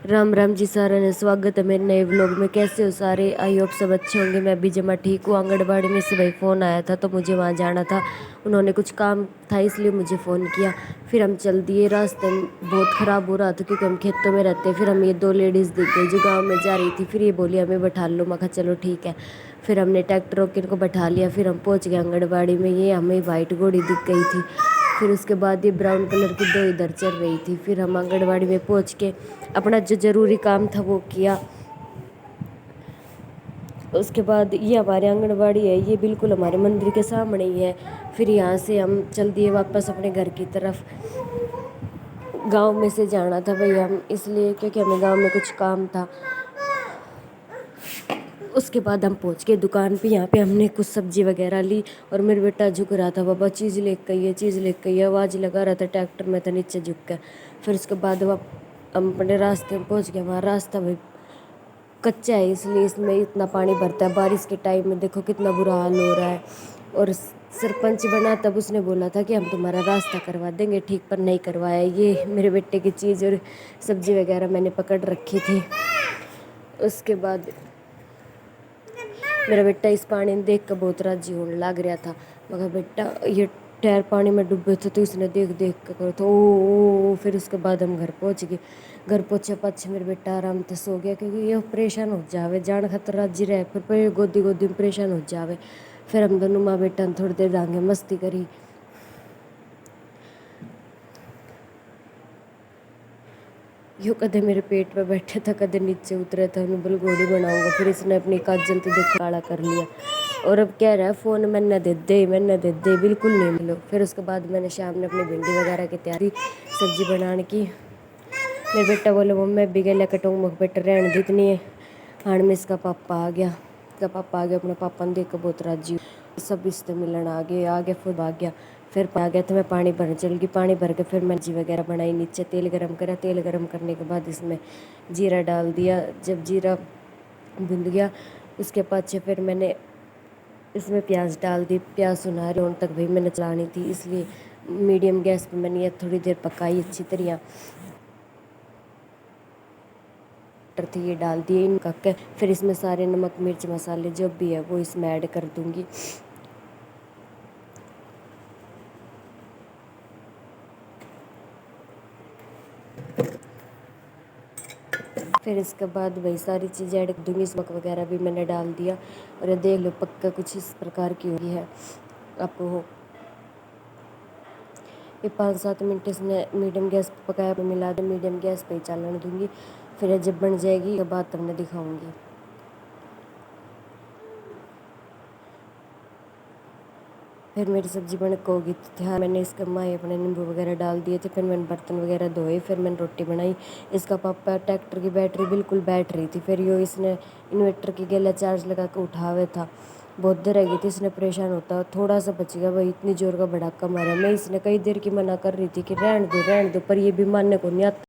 राम राम जी सारा ने स्वागत है मेरे नए व्लॉग में। कैसे हो सारे? आई होप सब अच्छे होंगे। मैं भी जमा ठीक हूँ। आंगनबाड़ी में से भाई फ़ोन आया था तो मुझे वहाँ जाना था। उन्होंने कुछ काम था इसलिए मुझे फ़ोन किया। फिर हम चल दिए। रास्ते में बहुत ख़राब हो रहा था क्योंकि हम खेतों में रहते हैं। फिर हम ये दो लेडीज़ दिख गई जो गाँव में जा रही थी। फिर ये बोली हमें बैठा लो। मैं कहा चलो ठीक है। फिर हमने ट्रैक्टर रोक इनको बैठा लिया। फिर हम पहुँच गए आंगनबाड़ी में। ये हमें वाइट घोड़ी दिख गई थी। फिर उसके बाद ये ब्राउन कलर की दो इधर चल रही थी। फिर हम आंगनबाड़ी में पहुँच के अपना जो ज़रूरी काम था वो किया। उसके बाद ये हमारे आंगनबाड़ी है, ये बिल्कुल हमारे मंदिर के सामने ही है। फिर यहाँ से हम चल दिए वापस अपने घर की तरफ। गांव में से जाना था भाई हम इसलिए क्योंकि हमें गांव में कुछ काम था। उसके बाद हम पहुंच गए दुकान पे। यहाँ पे हमने कुछ सब्जी वगैरह ली और मेरा बेटा झुक रहा था, बाबा चीज़ लेके आइए चीज़ लेके आइए, आवाज़ लगा रहा था ट्रैक्टर में था नीचे झुक कर। फिर उसके बाद हम अपने रास्ते में पहुँच गए। हमारा रास्ता भाई कच्चा है इसलिए इसमें इतना पानी भरता है। बारिश के टाइम में देखो कितना बुरा हाल हो रहा है। और सरपंच बना तब उसने बोला था कि हम तुम्हारा रास्ता करवा देंगे ठीक, पर नहीं करवाया। ये मेरे बेटे की चीज़ और सब्जी वगैरह मैंने पकड़ रखी थी। उसके बाद मेरा बेटा इस पानी में देख कर बहुत राजी होने लग रहा था। मगर बेटा ये टायर पानी में डूबे थे तो इसने देख देख कर करो तो ओ। फिर उसके बाद हम घर पहुंच गए। घर पहुँचे पाछे मेरा बेटा आराम से सो गया क्योंकि ये परेशान हो जावे, जान खातर राजी रहे फिर गोदी गोदी में परेशान हो जावे। फिर हम दोनों माँ बेटा ने थोड़ी देर आगे मस्ती करी। यो कदे मेरे पेट पे बैठे था कदे नीचे उतरे था। उन्हें बोल घोड़ी बनाऊंगा। फिर इसने अपनी काजल तो देखो काला कर लिया और अब कह रहा है फ़ोन मैंने दे दे बिल्कुल नहीं मिलो। फिर उसके बाद मैंने शाम में अपनी भिंडी वगैरह की तैयारी सब्जी बनाने की। मेरे बेटा बोले मम्मी भी गले कटूंग मग बेटा रहने दी इतनी है। हाँ में इसका पापा आ गया। इसका पापा आ गया, अपने पापा ने देख कर बहुत राजी सब रिश्ते मिलन आ गए खुद आ गया। फिर आ गया तो मैं पानी भरने चल गई। पानी भर के फिर मैं सब्जी वगैरह बनाई। नीचे तेल गरम करा। तेल गरम करने के बाद इसमें जीरा डाल दिया। जब जीरा भुन गया उसके बाद से फिर मैंने इसमें प्याज डाल दी। प्याज सुनहरे होने तक भाई मैंने चलानी थी इसलिए मीडियम गैस पे मैंने ये थोड़ी देर पकाई अच्छी तरह। थी ये डाल दिए इन के। फिर इसमें सारे नमक मिर्च मसाले जो भी है वो इसमें ऐड कर दूंगी। फिर इसके बाद वही सारी चीज़ें ऐड कर दूँगी। नमक वगैरह भी मैंने डाल दिया और ये देख लो पक्का कुछ इस प्रकार की हुई है। आपको ये 5-7 मिनट इसने मीडियम गैस पर पकाया पर मिला दे। मीडियम गैस पे ही चलाने दूँगी। फिर जब बन जाएगी तो बाद तब मैं दिखाऊँगी। फिर मेरी सब्ज़ी बन के होगी तो तैयार। मैंने इसके माए अपने नींबू वगैरह डाल दिए थे। फिर मैंने बर्तन वगैरह धोए। फिर मैंने रोटी बनाई। इसका पापा ट्रैक्टर की बैटरी बिल्कुल बैठ रही थी। फिर यो इसने इन्वर्टर की गला चार्ज लगा के उठावे था। बहुत देर रह गई थी इसने परेशान होता। थोड़ा सा बच गया भाई, इतनी जोर का भड़ाका मारा। मैं इसने कई देर की मना कर रही थी कि रहने दो पर ये भी मानने को नहीं आता।